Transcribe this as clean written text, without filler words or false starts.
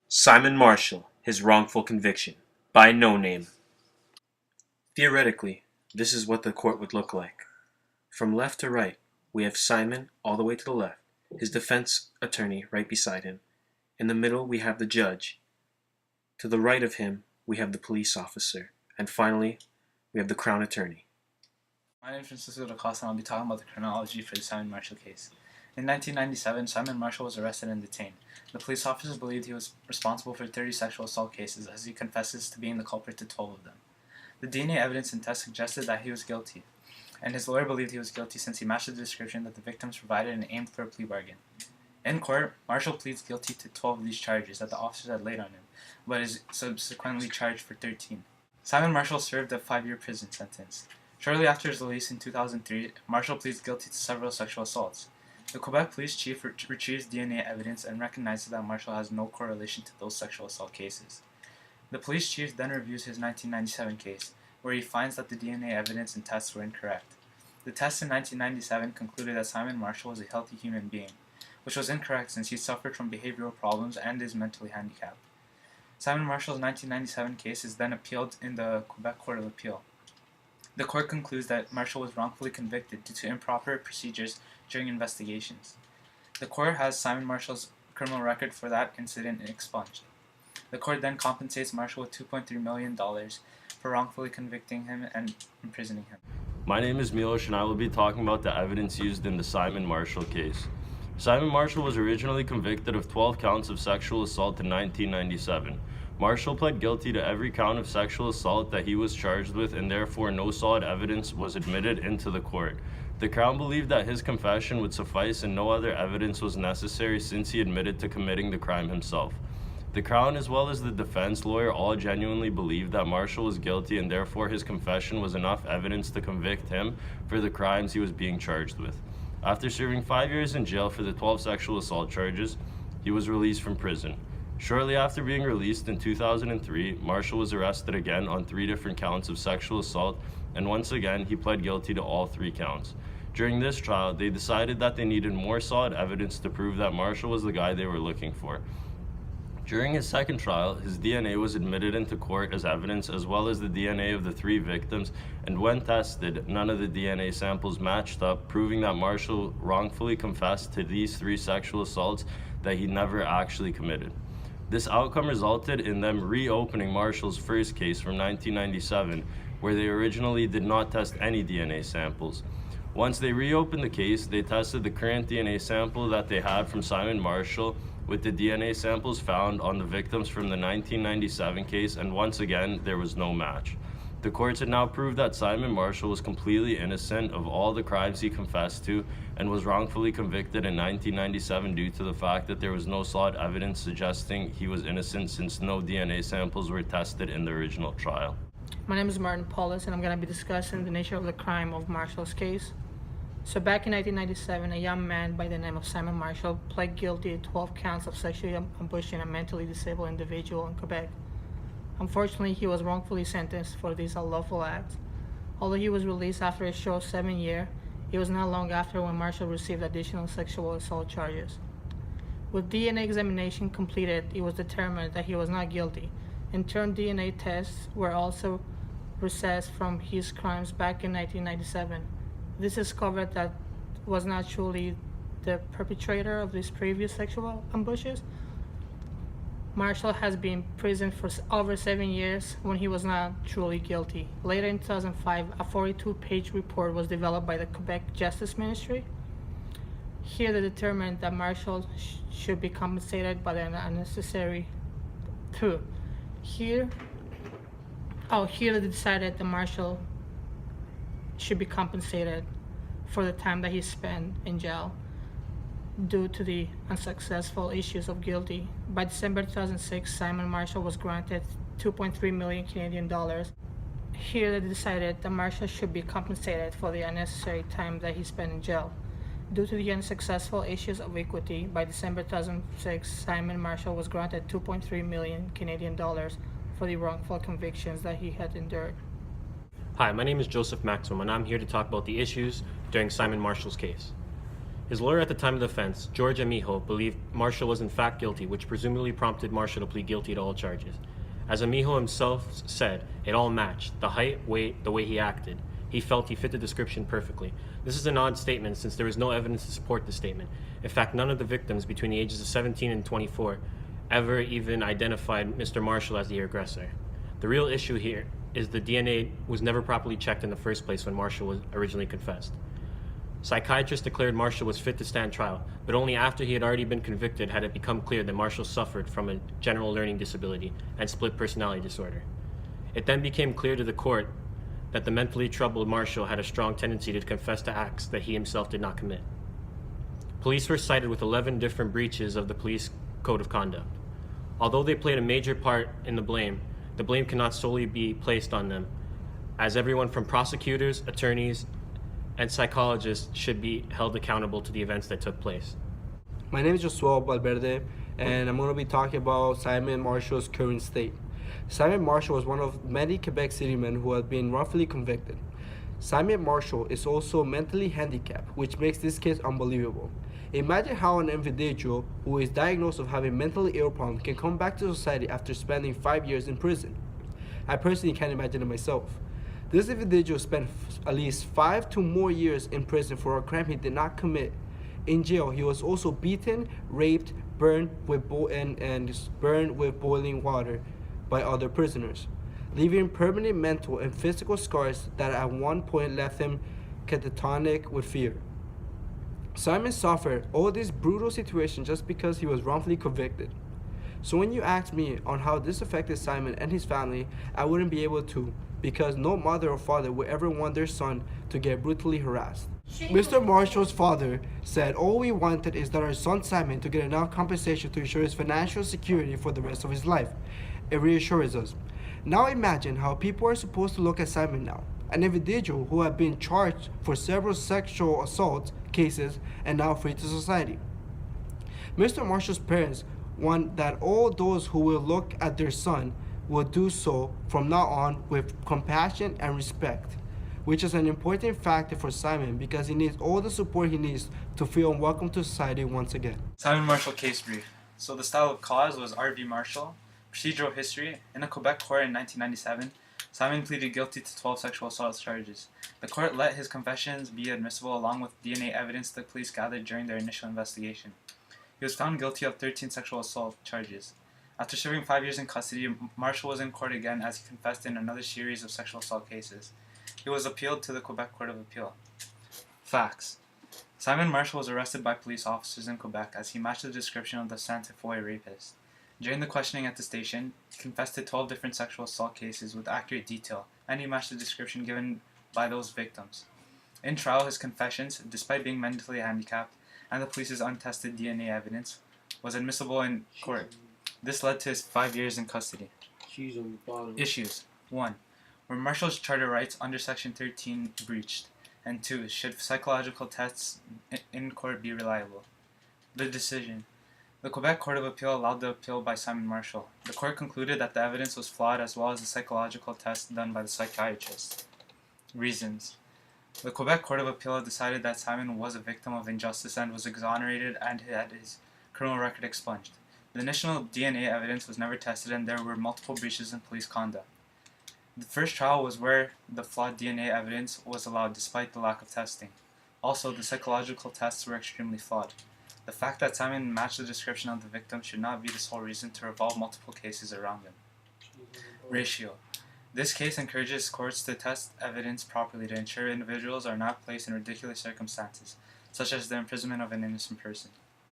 Simon Marshall, his wrongful conviction, by No Name. Theoretically, this is what the court would look like. From left to right, we have Simon all the way to the left, his defense attorney right beside him. In the middle, we have the judge. To the right of him, we have the police officer. And finally, we have the Crown Attorney. My name is Francisco da Costa, and I'll be talking about the chronology for the Simon Marshall case. In 1997, Simon Marshall was arrested and detained. The police officers believed he was responsible for 30 sexual assault cases, as he confesses to being the culprit to 12 of them. The DNA evidence and tests suggested that he was guilty, and his lawyer believed he was guilty since he matched the description that the victims provided and aimed for a plea bargain. In court, Marshall pleads guilty to 12 of these charges that the officers had laid on him, but is subsequently charged for 13. Simon Marshall served a 5-year prison sentence. Shortly after his release in 2003, Marshall pleads guilty to several sexual assaults. The Quebec police chief retrieves DNA evidence and recognizes that Marshall has no correlation to those sexual assault cases. The police chief then reviews his 1997 case, where he finds that the DNA evidence and tests were incorrect. The tests in 1997 concluded that Simon Marshall was a healthy human being, which was incorrect since he suffered from behavioral problems and is mentally handicapped. Simon Marshall's 1997 case is then appealed in the Quebec Court of Appeal. The court concludes that Marshall was wrongfully convicted due to improper procedures during investigations. The court has Simon Marshall's criminal record for that incident expunged. The court then compensates Marshall with $2.3 million for wrongfully convicting him and imprisoning him. My name is Milos, and I will be talking about the evidence used in the Simon Marshall case. Simon Marshall was originally convicted of 12 counts of sexual assault in 1997. Marshall pled guilty to every count of sexual assault that he was charged with, and therefore no solid evidence was admitted into the court. The Crown believed that his confession would suffice and no other evidence was necessary since he admitted to committing the crime himself. The Crown, as well as the defense lawyer, all genuinely believed that Marshall was guilty, and therefore his confession was enough evidence to convict him for the crimes he was being charged with. After serving 5 years in jail for the 12 sexual assault charges, he was released from prison. Shortly after being released in 2003, Marshall was arrested again on 3 different counts of sexual assault, and once again he pled guilty to all 3 counts. During this trial, they decided that they needed more solid evidence to prove that Marshall was the guy they were looking for. During his second trial, his DNA was admitted into court as evidence, as well as the DNA of the 3 victims, and when tested, none of the DNA samples matched up, proving that Marshall wrongfully confessed to these 3 sexual assaults that he never actually committed. This outcome resulted in them reopening Marshall's first case from 1997, where they originally did not test any DNA samples. Once they reopened the case, they tested the current DNA sample that they had from Simon Marshall with the DNA samples found on the victims from the 1997 case, and once again, there was no match. The courts had now proved that Simon Marshall was completely innocent of all the crimes he confessed to and was wrongfully convicted in 1997 due to the fact that there was no solid evidence suggesting he was innocent since no DNA samples were tested in the original trial. My name is Martin Paulus, and I'm going to be discussing the nature of the crime of Marshall's case. So back in 1997, a young man by the name of Simon Marshall pled guilty to 12 counts of sexually ambushing a mentally disabled individual in Quebec. Unfortunately, he was wrongfully sentenced for this unlawful act. Although he was released after a short 7 years, it was not long after when Marshall received additional sexual assault charges. With DNA examination completed, it was determined that he was not guilty. In turn, DNA tests were also processed from his crimes back in 1997. This discovered that was not truly the perpetrator of these previous sexual ambushes. Marshall has been in prison for over 7 years when he was not truly guilty. Later in 2005, a 42-page report was developed by the Quebec Justice Ministry. Here they determined that Marshall should be compensated by the unnecessary two. Here they decided that Marshall should be compensated for the time that he spent in jail due to the unsuccessful issues of guilty. By December 2006, Simon Marshall was granted 2.3 million Canadian dollars. Here they decided that Marshall should be compensated for the unnecessary time that he spent in jail. Due to the unsuccessful issues of equity, by December 2006, Simon Marshall was granted 2.3 million Canadian dollars for the wrongful convictions that he had endured. Hi, my name is Joseph Maxwell, and I'm here to talk about the issues during Simon Marshall's case. His lawyer at the time of the offense, George Amijo, believed Marshall was in fact guilty, which presumably prompted Marshall to plead guilty to all charges. As Amijo himself said, it all matched: the height, weight, the way he acted. He felt he fit the description perfectly. This is an odd statement since there is no evidence to support the statement. In fact, none of the victims between the ages of 17 and 24 ever even identified Mr. Marshall as the aggressor. The real issue here is the DNA was never properly checked in the first place when Marshall was originally confessed. Psychiatrists declared Marshall was fit to stand trial, but only after he had already been convicted had it become clear that Marshall suffered from a general learning disability and split personality disorder. It then became clear to the court that the mentally troubled Marshall had a strong tendency to confess to acts that he himself did not commit. Police were cited with 11 different breaches of the police code of conduct. Although they played a major part in the blame cannot solely be placed on them, as everyone from prosecutors, attorneys, and psychologists should be held accountable to the events that took place. My name is Josué Valverde, and I'm going to be talking about Simon Marshall's current state. Simon Marshall was one of many Quebec City men who have been wrongfully convicted. Simon Marshall is also mentally handicapped, which makes this case unbelievable. Imagine how an individual who is diagnosed with having mentally ill problems can come back to society after spending 5 years in prison. I personally can't imagine it myself. This individual spent at least 5 to more years in prison for a crime he did not commit. In jail, he was also beaten, raped, burned with boiling water by other prisoners, leaving permanent mental and physical scars that at one point left him catatonic with fear. Simon suffered all this brutal situation just because he was wrongfully convicted. So when you ask me on how this affected Simon and his family, I wouldn't be able to, because no mother or father would ever want their son to get brutally harassed. Mr. Marshall's father said all we wanted is that our son Simon to get enough compensation to ensure his financial security for the rest of his life. It reassures us. Now imagine how people are supposed to look at Simon now, an individual who had been charged for several sexual assault cases and now free to society. Mr. Marshall's parents want that all those who will look at their son will do so from now on with compassion and respect, which is an important factor for Simon because he needs all the support he needs to feel welcome to society once again. Simon Marshall case brief. So the style of cause was R.V. Marshall. Procedural history. In a Quebec court in 1997, Simon pleaded guilty to 12 sexual assault charges. The court let his confessions be admissible along with DNA evidence the police gathered during their initial investigation. He was found guilty of 13 sexual assault charges. After serving 5 years in custody, Marshall was in court again as he confessed in another series of sexual assault cases. He was appealed to the Quebec Court of Appeal. Facts. Simon Marshall was arrested by police officers in Quebec as he matched the description of the Santa Foy rapist. During the questioning at the station, he confessed to 12 different sexual assault cases with accurate detail, and he matched the description given by those victims. In trial, his confessions, despite being mentally handicapped, and the police's untested DNA evidence, was admissible in court. This led to his 5 years in custody. Issues. 1. Were Marshall's charter rights under Section 13 breached? And 2. Should psychological tests in court be reliable? The decision. The Quebec Court of Appeal allowed the appeal by Simon Marshall. The court concluded that the evidence was flawed as well as the psychological test done by the psychiatrist. Reasons. The Quebec Court of Appeal decided that Simon was a victim of injustice and was exonerated and had his criminal record expunged. The initial DNA evidence was never tested and there were multiple breaches in police conduct. The first trial was where the flawed DNA evidence was allowed despite the lack of testing. Also, the psychological tests were extremely flawed. The fact that Simon matched the description of the victim should not be the sole reason to revolve multiple cases around him. Ratio. This case encourages courts to test evidence properly to ensure individuals are not placed in ridiculous circumstances, such as the imprisonment of an innocent person.